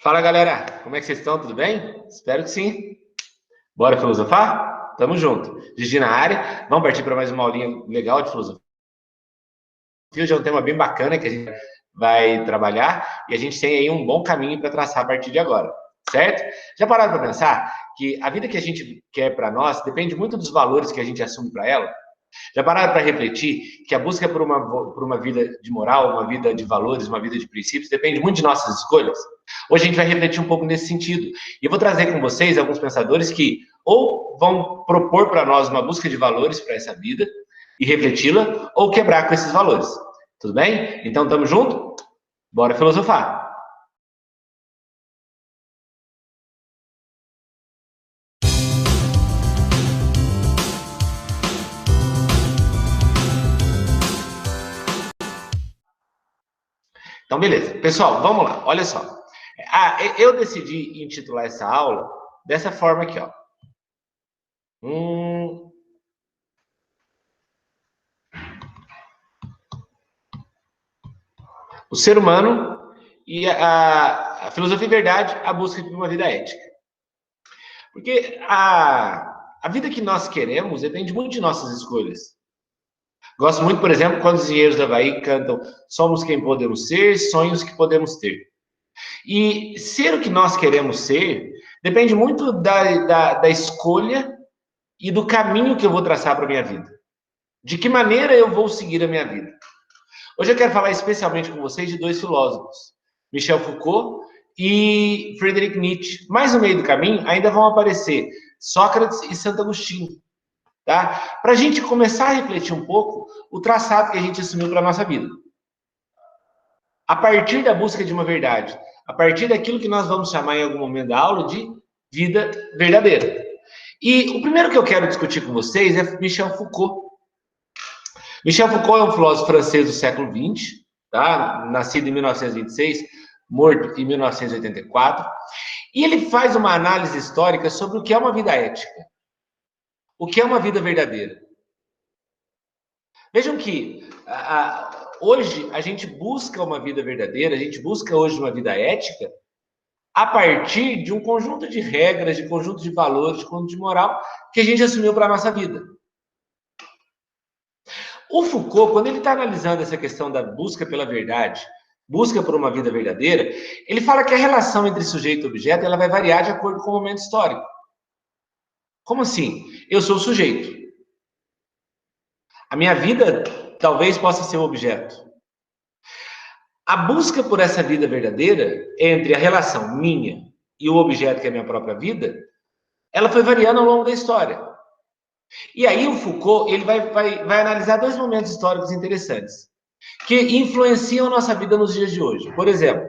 Fala, galera. Como é que vocês estão? Tudo bem? Espero que sim. Bora filosofar? Tamo junto. Gigi na área. Vamos partir para mais uma aulinha legal de filosofia. Hoje é um tema bem bacana que a gente vai trabalhar e a gente tem aí um bom caminho para traçar a partir de agora, certo? Já pararam para pensar que a vida que a gente quer para nós depende muito dos valores que a gente assume para ela? Já pararam para refletir que a busca por uma vida de moral, uma vida de valores, uma vida de princípios, depende muito de nossas escolhas? Hoje a gente vai refletir um pouco nesse sentido. E eu vou trazer com vocês alguns pensadores que ou vão propor para nós uma busca de valores para essa vida e refleti-la, ou quebrar com esses valores. Tudo bem? Então, estamos juntos? Bora filosofar. Então, beleza. Pessoal, vamos lá. Olha só. Eu decidi intitular essa aula dessa forma aqui, ó. O ser humano e a filosofia e verdade, a busca de uma vida ética. Porque a vida que nós queremos depende muito de nossas escolhas. Gosto muito, por exemplo, quando os engenheiros da Havaí cantam "Somos quem podemos ser, sonhos que podemos ter". E ser o que nós queremos ser depende muito da escolha e do caminho que eu vou traçar para a minha vida. De que maneira eu vou seguir a minha vida. Hoje eu quero falar especialmente com vocês de dois filósofos, Michel Foucault e Friedrich Nietzsche. Mais no meio do caminho ainda vão aparecer Sócrates e Santo Agostinho. Tá? Para a gente começar a refletir um pouco o traçado que a gente assumiu para a nossa vida. A partir da busca de uma verdade, a partir daquilo que nós vamos chamar em algum momento da aula de vida verdadeira. E o primeiro que eu quero discutir com vocês é Michel Foucault. Michel Foucault é um filósofo francês do século XX, tá? Nascido em 1926, morto em 1984, e ele faz uma análise histórica sobre o que é uma vida ética, o que é uma vida verdadeira. Vejam que hoje a gente busca uma vida verdadeira, a gente busca hoje uma vida ética a partir de um conjunto de regras, de conjunto de valores, de conjunto de moral que a gente assumiu para a nossa vida. O Foucault, quando ele está analisando essa questão da busca pela verdade, busca por uma vida verdadeira, ele fala que a relação entre sujeito e objeto ela vai variar de acordo com o momento histórico. Como assim? Eu sou o sujeito. A minha vida talvez possa ser o objeto. A busca por essa vida verdadeira, entre a relação minha e o objeto que é a minha própria vida, ela foi variando ao longo da história. E aí o Foucault ele vai analisar dois momentos históricos interessantes, que influenciam a nossa vida nos dias de hoje. Por exemplo,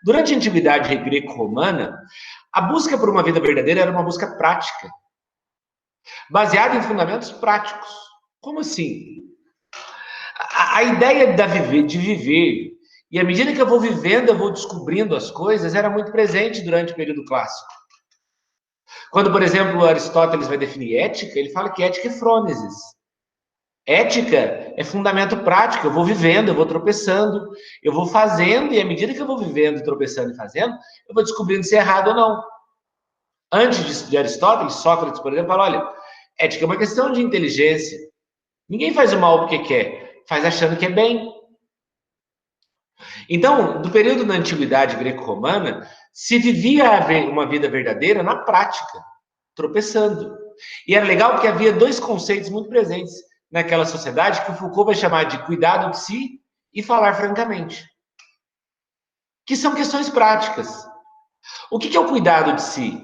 durante a antiguidade greco-romana, a busca por uma vida verdadeira era uma busca prática, baseada em fundamentos práticos. Como assim? A ideia de viver, e à medida que eu vou vivendo, eu vou descobrindo as coisas, era muito presente durante o período clássico. Quando, por exemplo, Aristóteles vai definir ética, ele fala que ética é frônesis. Ética é fundamento prático, eu vou vivendo, eu vou tropeçando, eu vou fazendo, e à medida que eu vou vivendo, tropeçando e fazendo, eu vou descobrindo se é errado ou não. Antes de Aristóteles, Sócrates, por exemplo, fala, olha, ética é uma questão de inteligência. Ninguém faz o mal porque quer, faz achando que é bem. Então, do período da antiguidade greco-romana, se vivia uma vida verdadeira na prática, tropeçando. E era legal porque havia dois conceitos muito presentes naquela sociedade que o Foucault vai chamar de cuidado de si e falar francamente. Que são questões práticas. O que é o cuidado de si?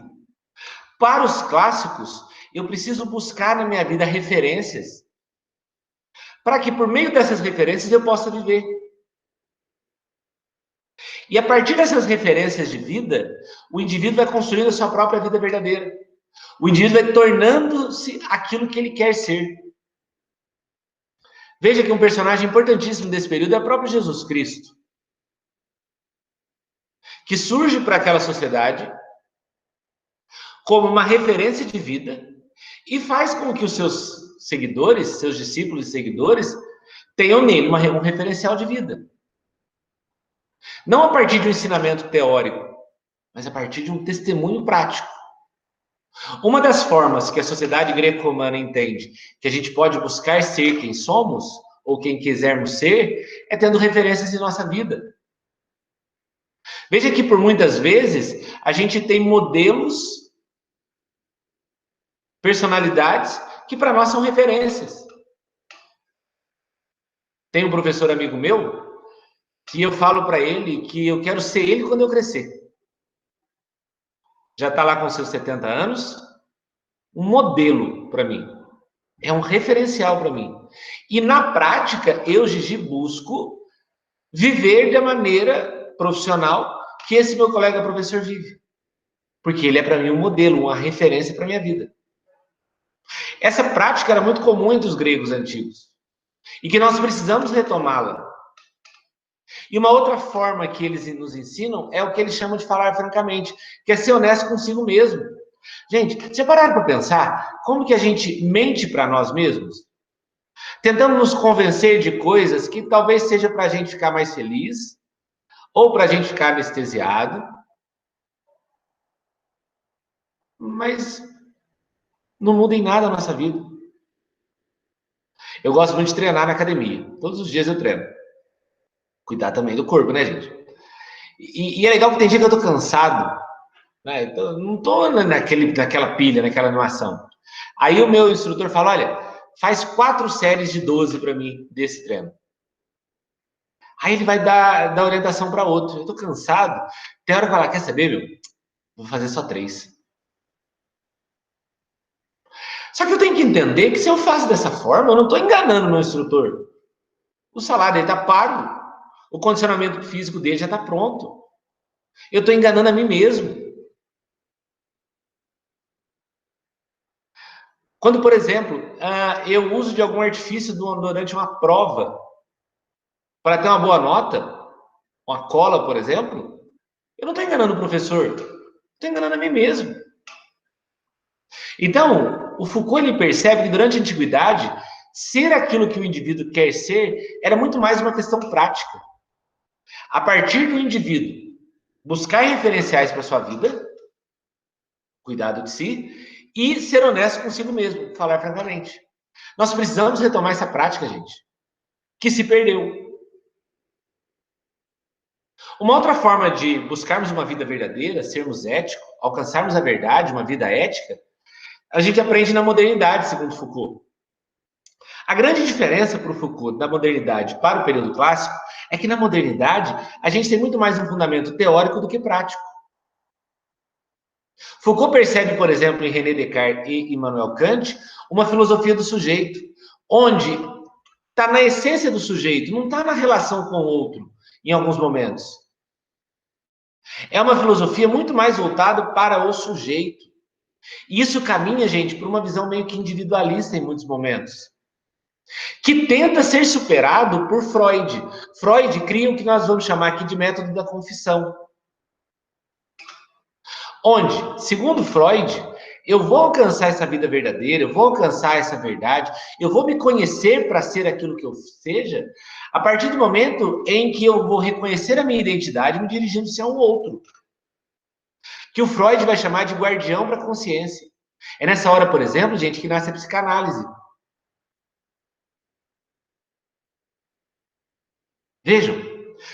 Para os clássicos, eu preciso buscar na minha vida referências para que por meio dessas referências eu possa viver. E a partir dessas referências de vida, o indivíduo vai construindo a sua própria vida verdadeira. O indivíduo vai tornando-se aquilo que ele quer ser. Veja que um personagem importantíssimo desse período é o próprio Jesus Cristo, que surge para aquela sociedade como uma referência de vida e faz com que os seus seguidores, seus discípulos e seguidores, tenham nele um referencial de vida. Não a partir de um ensinamento teórico, mas a partir de um testemunho prático. Uma das formas que a sociedade greco-romana entende que a gente pode buscar ser quem somos, ou quem quisermos ser, é tendo referências em nossa vida. Veja que por muitas vezes a gente tem modelos, personalidades, que para nós são referências. Tem um professor amigo meu que eu falo para ele que eu quero ser ele quando eu crescer. Já está lá com seus 70 anos, um modelo para mim. É um referencial para mim. E na prática, eu, Gigi, busco viver da maneira profissional que esse meu colega professor vive. Porque ele é para mim um modelo, uma referência para minha vida. Essa prática era muito comum entre os gregos antigos. E que nós precisamos retomá-la. E uma outra forma que eles nos ensinam é o que eles chamam de falar francamente, que é ser honesto consigo mesmo. Gente, já pararam para pensar como que a gente mente para nós mesmos? Tentando nos convencer de coisas que talvez seja para a gente ficar mais feliz, ou para a gente ficar anestesiado, mas não muda em nada a nossa vida. Eu gosto muito de treinar na academia. Todos os dias eu treino. Cuidar também do corpo, né, gente? E é legal que tem dia que eu tô cansado, né? Não tô naquela pilha, naquela animação. Aí o meu instrutor fala, olha, faz 4 séries de 12 para mim desse treino. Aí ele vai dar orientação para outro. Eu tô cansado. Tem hora que eu falo, quer saber, meu? Vou fazer só 3. Só que eu tenho que entender que se eu faço dessa forma, eu não estou enganando meu instrutor. O salário dele está pago. O condicionamento físico dele já está pronto. Eu estou enganando a mim mesmo. Quando, por exemplo, eu uso de algum artifício durante uma prova para ter uma boa nota, uma cola, por exemplo, eu não estou enganando o professor. Estou enganando a mim mesmo. Então, o Foucault ele percebe que durante a antiguidade, ser aquilo que o indivíduo quer ser era muito mais uma questão prática. A partir do indivíduo buscar referenciais para sua vida, cuidado de si, e ser honesto consigo mesmo, falar francamente. Nós precisamos retomar essa prática, gente, que se perdeu. Uma outra forma de buscarmos uma vida verdadeira, sermos éticos, alcançarmos a verdade, uma vida ética, a gente aprende na modernidade, segundo Foucault. A grande diferença para o Foucault da modernidade para o período clássico é que na modernidade a gente tem muito mais um fundamento teórico do que prático. Foucault percebe, por exemplo, em René Descartes e Immanuel Kant, uma filosofia do sujeito, onde está na essência do sujeito, não está na relação com o outro, em alguns momentos. É uma filosofia muito mais voltada para o sujeito. E isso caminha, gente, para uma visão meio que individualista em muitos momentos, que tenta ser superado por Freud. Freud cria o que nós vamos chamar aqui de método da confissão. Onde, segundo Freud, eu vou alcançar essa vida verdadeira, eu vou alcançar essa verdade, eu vou me conhecer para ser aquilo que eu seja, a partir do momento em que eu vou reconhecer a minha identidade me dirigindo-se a um outro. Que o Freud vai chamar de guardião para a consciência. É nessa hora, por exemplo, gente, que nasce a psicanálise. Vejam,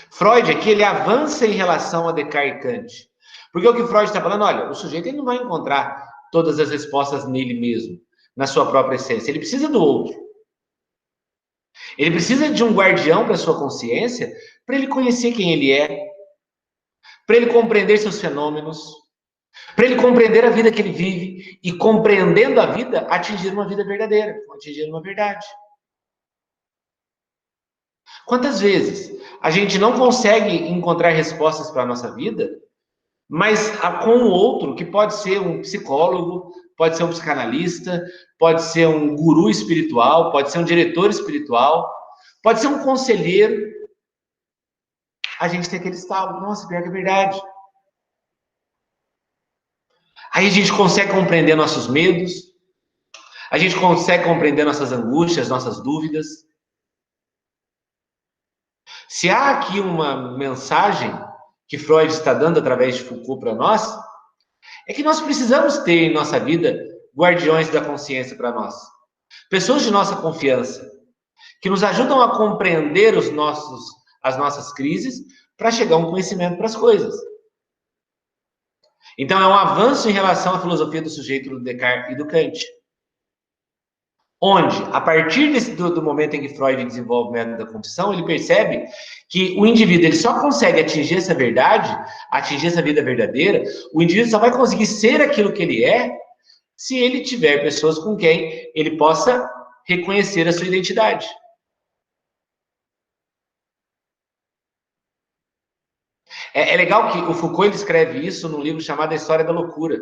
Freud aqui ele avança em relação a Descartes e Kant. Porque o que Freud está falando, olha, o sujeito ele não vai encontrar todas as respostas nele mesmo, na sua própria essência. Ele precisa do outro. Ele precisa de um guardião para a sua consciência, para ele conhecer quem ele é, para ele compreender seus fenômenos, para ele compreender a vida que ele vive e, compreendendo a vida, atingir uma vida verdadeira, atingir uma verdade. Quantas vezes a gente não consegue encontrar respostas para a nossa vida, mas com o outro, que pode ser um psicólogo, pode ser um psicanalista, pode ser um guru espiritual, pode ser um diretor espiritual, pode ser um conselheiro, a gente tem aquele estalo, nossa, pior que é verdade. Aí a gente consegue compreender nossos medos, a gente consegue compreender nossas angústias, nossas dúvidas. Se há aqui uma mensagem que Freud está dando através de Foucault para nós, é que nós precisamos ter em nossa vida guardiões da consciência para nós. Pessoas de nossa confiança, que nos ajudam a compreender as nossas crises para chegar a um conhecimento para as coisas. Então, é um avanço em relação à filosofia do sujeito do Descartes e do Kant. Onde, a partir do momento em que Freud desenvolve o método da confissão, ele percebe que o indivíduo ele só consegue atingir essa verdade, atingir essa vida verdadeira, o indivíduo só vai conseguir ser aquilo que ele é, se ele tiver pessoas com quem ele possa reconhecer a sua identidade. É legal que o Foucault ele escreve isso num livro chamado A História da Loucura,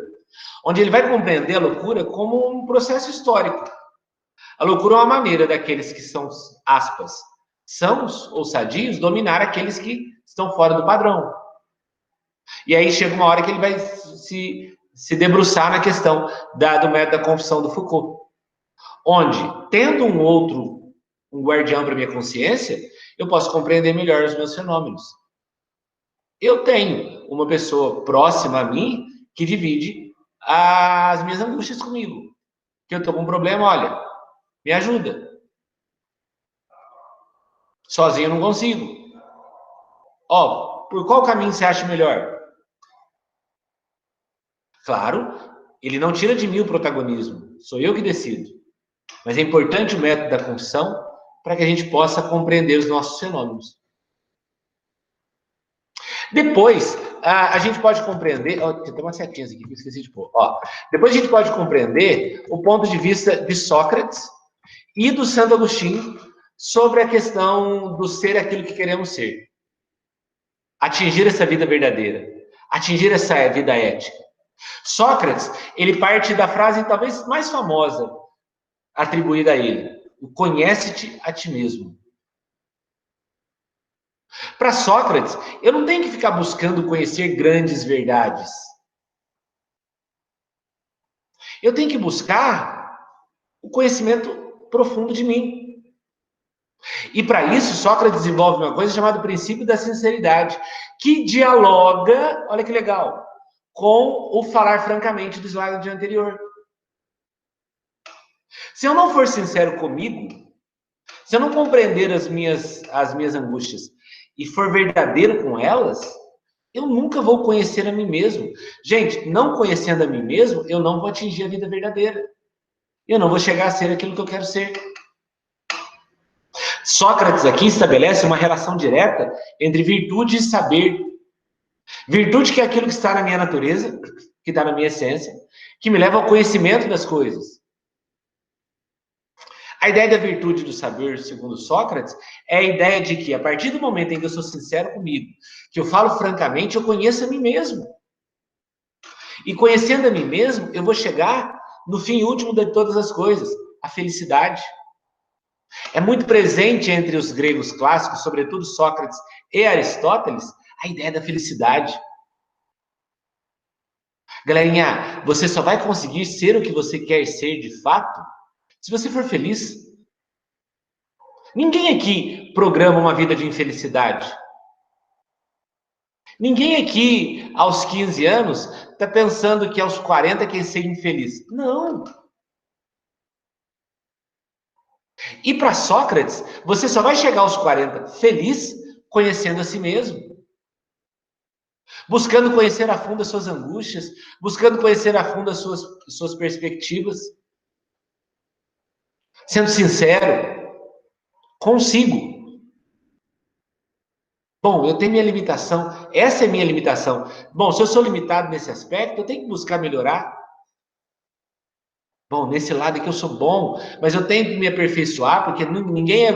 onde ele vai compreender a loucura como um processo histórico. A loucura é uma maneira daqueles que são, aspas, sãos ou sadios, dominar aqueles que estão fora do padrão. E aí chega uma hora que ele vai se debruçar na questão do método da confissão do Foucault, onde, tendo um guardião para minha consciência, eu posso compreender melhor os meus fenômenos. Eu tenho uma pessoa próxima a mim que divide as minhas angústias comigo. Que eu estou com um problema, olha, me ajuda. Sozinho eu não consigo. Ó, por qual caminho você acha melhor? Claro, ele não tira de mim o protagonismo. Sou eu que decido. Mas é importante o método da confissão para que a gente possa compreender os nossos fenômenos. Depois, a gente pode compreender... Ó, tem umas setinhas aqui que eu esqueci de pôr. Ó, depois a gente pode compreender o ponto de vista de Sócrates e do Santo Agostinho sobre a questão do ser aquilo que queremos ser. Atingir essa vida verdadeira. Atingir essa vida ética. Sócrates, ele parte da frase talvez mais famosa atribuída a ele. O conhece-te a ti mesmo. Para Sócrates, eu não tenho que ficar buscando conhecer grandes verdades. Eu tenho que buscar o conhecimento profundo de mim. E para isso, Sócrates desenvolve uma coisa chamada princípio da sinceridade, que dialoga, olha que legal, com o falar francamente do slide anterior. Se eu não for sincero comigo, se eu não compreender as minhas angústias e for verdadeiro com elas, eu nunca vou conhecer a mim mesmo. Gente, não conhecendo a mim mesmo, eu não vou atingir a vida verdadeira. Eu não vou chegar a ser aquilo que eu quero ser. Sócrates aqui estabelece uma relação direta entre virtude e saber. Virtude que é aquilo que está na minha natureza, que está na minha essência, que me leva ao conhecimento das coisas. A ideia da virtude do saber, segundo Sócrates, é a ideia de que, a partir do momento em que eu sou sincero comigo, que eu falo francamente, eu conheço a mim mesmo. E conhecendo a mim mesmo, eu vou chegar no fim último de todas as coisas, a felicidade. É muito presente entre os gregos clássicos, sobretudo Sócrates e Aristóteles, a ideia da felicidade. Galerinha, você só vai conseguir ser o que você quer ser de fato se você for feliz. Ninguém aqui programa uma vida de infelicidade. Ninguém aqui, aos 15 anos, está pensando que aos 40 quer ser infeliz. Não. E para Sócrates, você só vai chegar aos 40 feliz conhecendo a si mesmo. Buscando conhecer a fundo as suas angústias, buscando conhecer a fundo as suas perspectivas. Sendo sincero consigo. Bom, eu tenho minha limitação, essa é minha limitação. Bom, se eu sou limitado nesse aspecto, eu tenho que buscar melhorar. Bom, nesse lado aqui eu sou bom, mas eu tenho que me aperfeiçoar, porque ninguém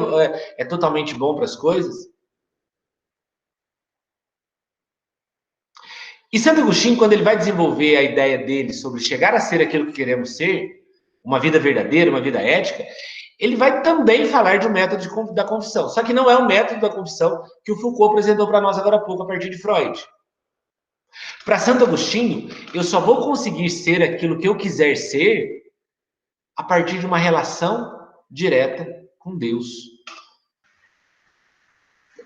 é totalmente bom para as coisas. E Santo Agostinho, quando ele vai desenvolver a ideia dele sobre chegar a ser aquilo que queremos ser, uma vida verdadeira, uma vida ética, ele vai também falar de um método da confissão. Só que não é o método da confissão que o Foucault apresentou para nós agora há pouco, a partir de Freud. Para Santo Agostinho, eu só vou conseguir ser aquilo que eu quiser ser a partir de uma relação direta com Deus.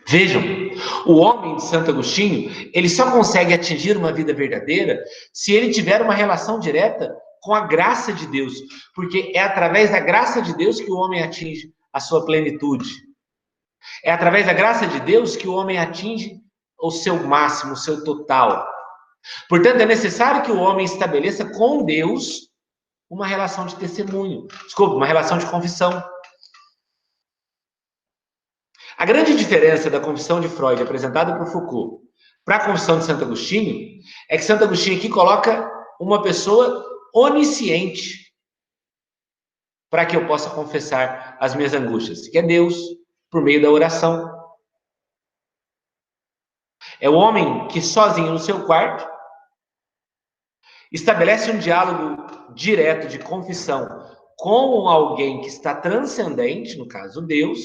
Vejam, o homem de Santo Agostinho, ele só consegue atingir uma vida verdadeira se ele tiver uma relação direta com a graça de Deus, porque é através da graça de Deus que o homem atinge a sua plenitude. É através da graça de Deus que o homem atinge o seu máximo, o seu total. Portanto, é necessário que o homem estabeleça com Deus uma relação de testemunho. Desculpa, uma relação de confissão. A grande diferença da confissão de Freud apresentada por Foucault para a confissão de Santo Agostinho é que Santo Agostinho aqui coloca uma pessoa onisciente para que eu possa confessar as minhas angústias, que é Deus, por meio da oração. É o homem que sozinho no seu quarto estabelece um diálogo direto de confissão com alguém que está transcendente, no caso Deus,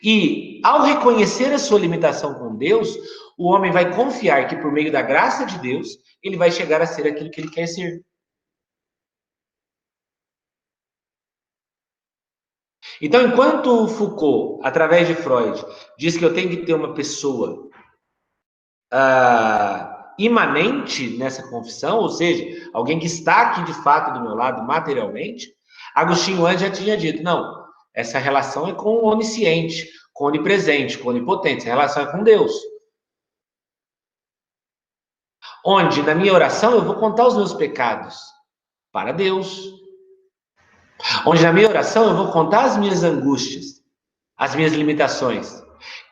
e ao reconhecer a sua limitação com Deus, o homem vai confiar que por meio da graça de Deus, ele vai chegar a ser aquilo que ele quer ser. Então, enquanto Foucault, através de Freud, diz que eu tenho que ter uma pessoa imanente nessa confissão, ou seja, alguém que está aqui de fato do meu lado materialmente, Agostinho antes já tinha dito, não, essa relação é com o onisciente, com o onipresente, com o onipotente, essa relação é com Deus. Onde, na minha oração, eu vou contar os meus pecados para Deus. Onde, na minha oração, eu vou contar as minhas angústias, as minhas limitações.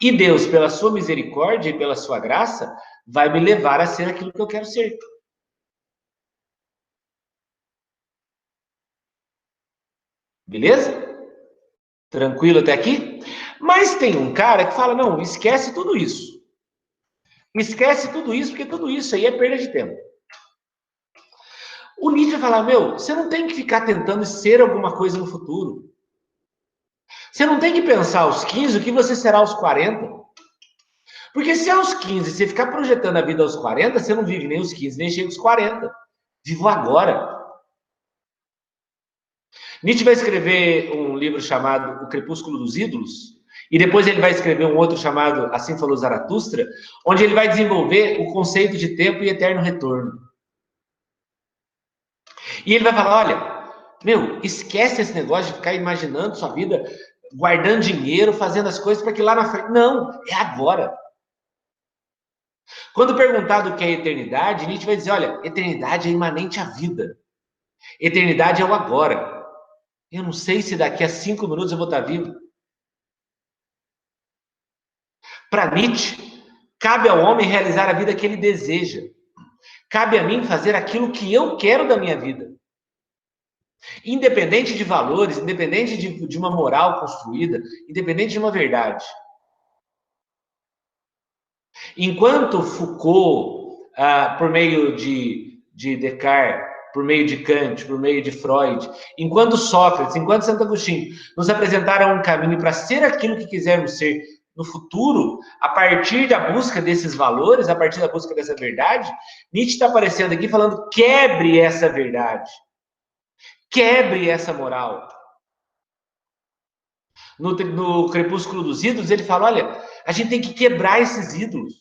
E Deus, pela sua misericórdia e pela sua graça, vai me levar a ser aquilo que eu quero ser. Beleza? Tranquilo até aqui? Mas tem um cara que fala, não, esquece tudo isso. Esquece tudo isso, porque tudo isso aí é perda de tempo. O Nietzsche vai falar, meu, você não tem que ficar tentando ser alguma coisa no futuro. Você não tem que pensar aos 15 o que você será aos 40. Porque se aos 15 você ficar projetando a vida aos 40, você não vive nem os 15, nem chega aos 40. Vivo agora. Nietzsche vai escrever um livro chamado O Crepúsculo dos Ídolos, e depois ele vai escrever um outro chamado Assim Falou Zaratustra, onde ele vai desenvolver o conceito de tempo e eterno retorno. E ele vai falar, olha, meu, esquece esse negócio de ficar imaginando sua vida, guardando dinheiro, fazendo as coisas para que lá na frente... Não, é agora. Quando perguntado o que é eternidade, Nietzsche vai dizer, olha, eternidade é imanente à vida. Eternidade é o agora. Eu não sei se daqui a 5 minutos eu vou estar vivo. Para Nietzsche, cabe ao homem realizar a vida que ele deseja. Cabe a mim fazer aquilo que eu quero da minha vida. Independente de valores, independente de uma moral construída, independente de uma verdade. Enquanto Foucault, por meio de Descartes, por meio de Kant, por meio de Freud, enquanto Sócrates, enquanto Santo Agostinho, nos apresentaram um caminho para ser aquilo que quisermos ser no futuro, a partir da busca desses valores, a partir da busca dessa verdade, Nietzsche está aparecendo aqui falando, quebre essa verdade. Quebre essa moral. No Crepúsculo dos Ídolos, ele fala, olha, a gente tem que quebrar esses ídolos.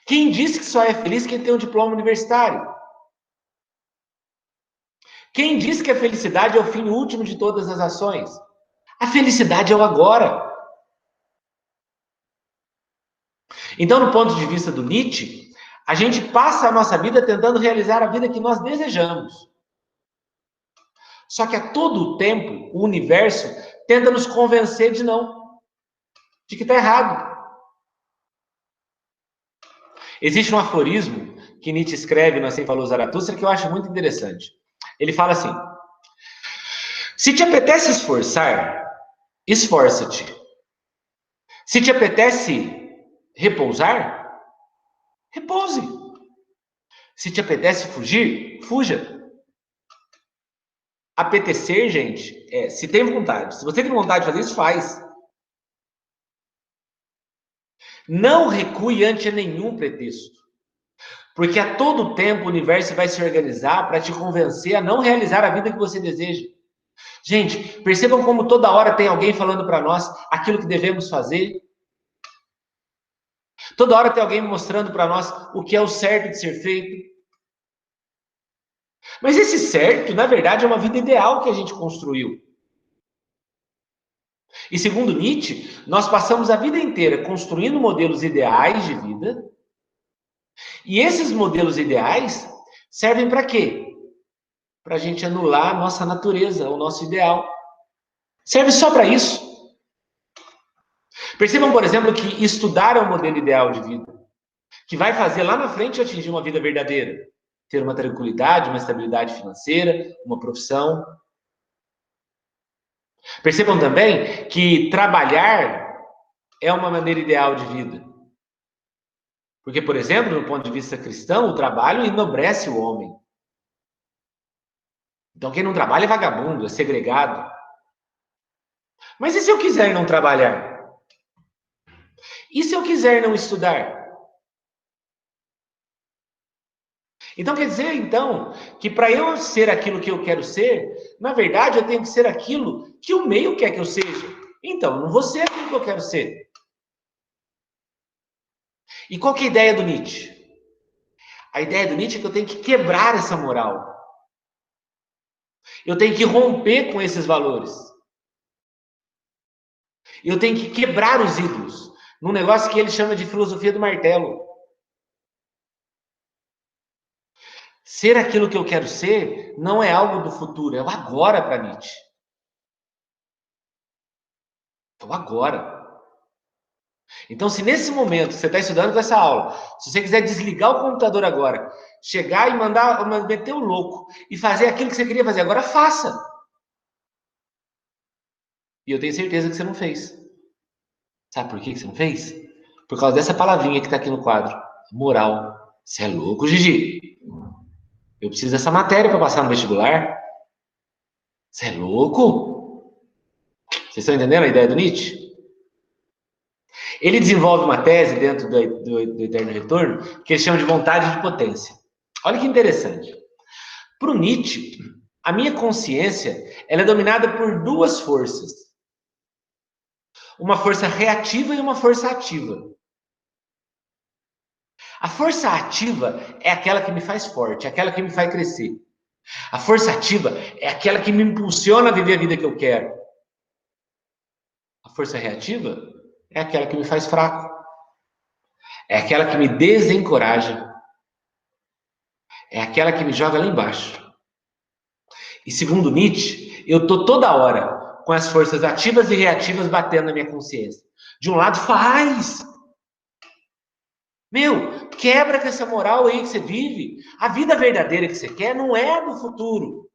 Quem diz que só é feliz quem tem um diploma universitário? Quem diz que a felicidade é o fim último de todas as ações? A felicidade é o agora. Então, no ponto de vista do Nietzsche, a gente passa a nossa vida tentando realizar a vida que nós desejamos. Só que a todo tempo, o universo tenta nos convencer de não, de que está errado. Existe um aforismo que Nietzsche escreve no Assim Falou Zaratustra que eu acho muito interessante. Ele fala assim, se te apetece esforçar, esforça-te. Se te apetece repousar, repouse. Se te apetece fugir, fuja. Apetecer, gente, se tem vontade. Se você tem vontade de fazer isso, faz. Não recue ante nenhum pretexto. Porque a todo tempo o universo vai se organizar para te convencer a não realizar a vida que você deseja. Gente, percebam como toda hora tem alguém falando para nós aquilo que devemos fazer. Toda hora tem alguém mostrando para nós o que é o certo de ser feito. Mas esse certo, na verdade, é uma vida ideal que a gente construiu. E segundo Nietzsche, nós passamos a vida inteira construindo modelos ideais de vida. E esses modelos ideais servem para quê? Para a gente anular a nossa natureza, o nosso ideal. Serve só para isso. Percebam, por exemplo, que estudar é um modelo ideal de vida, que vai fazer lá na frente atingir uma vida verdadeira. Ter uma tranquilidade, uma estabilidade financeira, uma profissão. Percebam também que trabalhar é uma maneira ideal de vida. Porque, por exemplo, do ponto de vista cristão, o trabalho enobrece o homem. Então, quem não trabalha é vagabundo, é segregado. Mas e se eu quiser não trabalhar? E se eu quiser não estudar? Então, quer dizer, então, que para eu ser aquilo que eu quero ser, na verdade, eu tenho que ser aquilo que o meio quer que eu seja. Então, eu não vou ser aquilo que eu quero ser. E qual que é a ideia do Nietzsche? A ideia do Nietzsche é que eu tenho que quebrar essa moral. Eu tenho que romper com esses valores. Eu tenho que quebrar os ídolos. Num negócio que ele chama de filosofia do martelo. Ser aquilo que eu quero ser não é algo do futuro, é o agora para Nietzsche. É o agora. Então, se nesse momento você está estudando com essa aula, se você quiser desligar o computador agora, chegar e meter o louco e fazer aquilo que você queria fazer agora, faça. E eu tenho certeza que você não fez. Sabe por que você não fez? Por causa dessa palavrinha que está aqui no quadro. Moral. Você é louco, Gigi? Eu preciso dessa matéria para passar no vestibular. Você é louco? Vocês estão entendendo a ideia do Nietzsche? Ele desenvolve uma tese dentro do Eterno Retorno que ele chama de vontade de potência. Olha que interessante. Para o Nietzsche, a minha consciência ela é dominada por duas forças. Uma força reativa e uma força ativa. A força ativa é aquela que me faz forte, é aquela que me faz crescer. A força ativa é aquela que me impulsiona a viver a vida que eu quero. A força reativa é aquela que me faz fraco. É aquela que me desencoraja. É aquela que me joga lá embaixo. E segundo Nietzsche, eu tô toda hora com as forças ativas e reativas batendo na minha consciência. De um lado, faz! Meu, quebra com essa moral aí que você vive. A vida verdadeira que você quer não é a do futuro.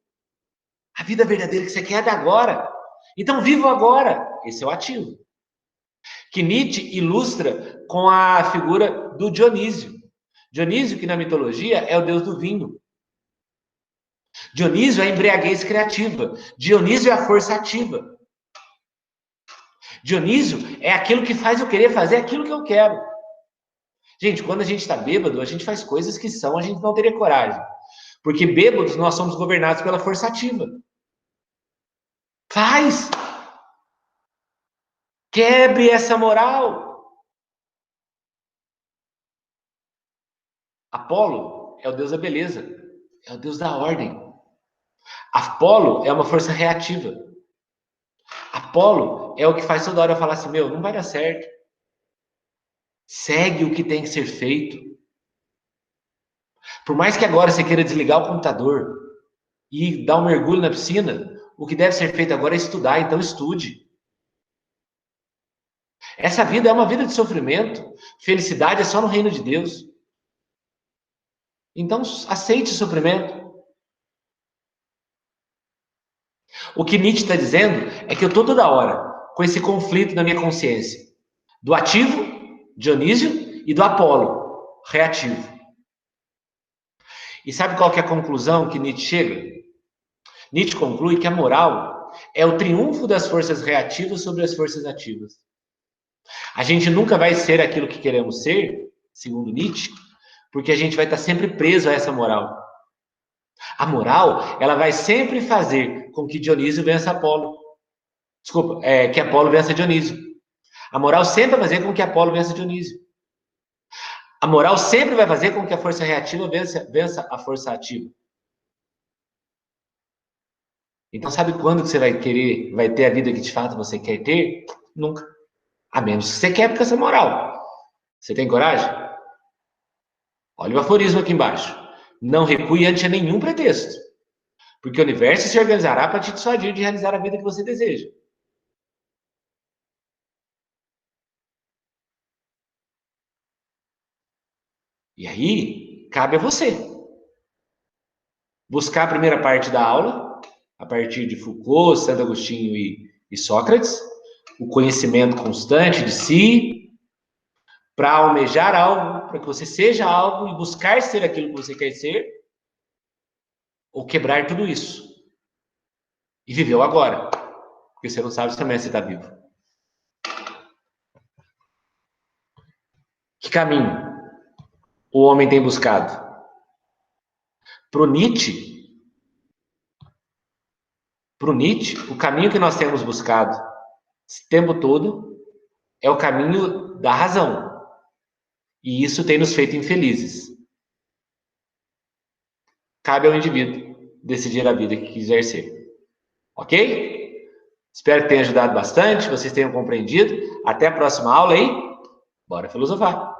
A vida verdadeira que você quer é da agora. Então, viva o agora. Esse é o ativo. Que Nietzsche ilustra com a figura do Dionísio. Dionísio, que na mitologia é o deus do vinho. Dionísio é a embriaguez criativa. Dionísio é a força ativa. Dionísio é aquilo que faz eu querer fazer aquilo que eu quero. Gente, quando a gente está bêbado, a gente faz coisas que a gente não teria coragem. Porque bêbados nós somos governados pela força ativa. Faz! Quebre essa moral. Apolo é o deus da beleza. É o deus da ordem. Apolo é uma força reativa. Apolo é o que faz toda hora eu falar assim, meu, não vai dar certo. Segue o que tem que ser feito. Por mais que agora você queira desligar o computador e dar um mergulho na piscina, o que deve ser feito agora é estudar, então estude. Essa vida é uma vida de sofrimento. Felicidade é só no reino de Deus. Então aceite o sofrimento. O que Nietzsche está dizendo é que eu estou toda hora com esse conflito na minha consciência. Do ativo, Dionísio, e do Apolo, reativo. E sabe qual que é a conclusão que Nietzsche chega? Nietzsche conclui que a moral é o triunfo das forças reativas sobre as forças ativas. A gente nunca vai ser aquilo que queremos ser, segundo Nietzsche, porque a gente vai estar sempre preso a essa moral. A moral, ela vai sempre fazer com que Dionísio vença Apolo. Desculpa, que Apolo vença Dionísio. A moral sempre vai fazer com que Apolo vença Dionísio. A moral sempre vai fazer com que a força reativa vença a força ativa. Então, sabe quando que você vai ter a vida que de fato você quer ter? Nunca. A menos que você quebre com essa moral. Você tem coragem? Olha o aforismo aqui embaixo. Não recue ante nenhum pretexto, porque o universo se organizará para te dissuadir de realizar a vida que você deseja. E aí, cabe a você buscar a primeira parte da aula, a partir de Foucault, Santo Agostinho e Sócrates, o conhecimento constante de si, para almejar algo, para que você seja algo e buscar ser aquilo que você quer ser, ou quebrar tudo isso e viver o agora, porque você não sabe se amanhã você está vivo. Que caminho o homem tem buscado? Para o Nietzsche, o caminho que nós temos buscado esse tempo todo é o caminho da razão. E isso tem nos feito infelizes. Cabe ao indivíduo decidir a vida que quiser ser. Ok? Espero que tenha ajudado bastante, vocês tenham compreendido. Até a próxima aula aí. Bora filosofar.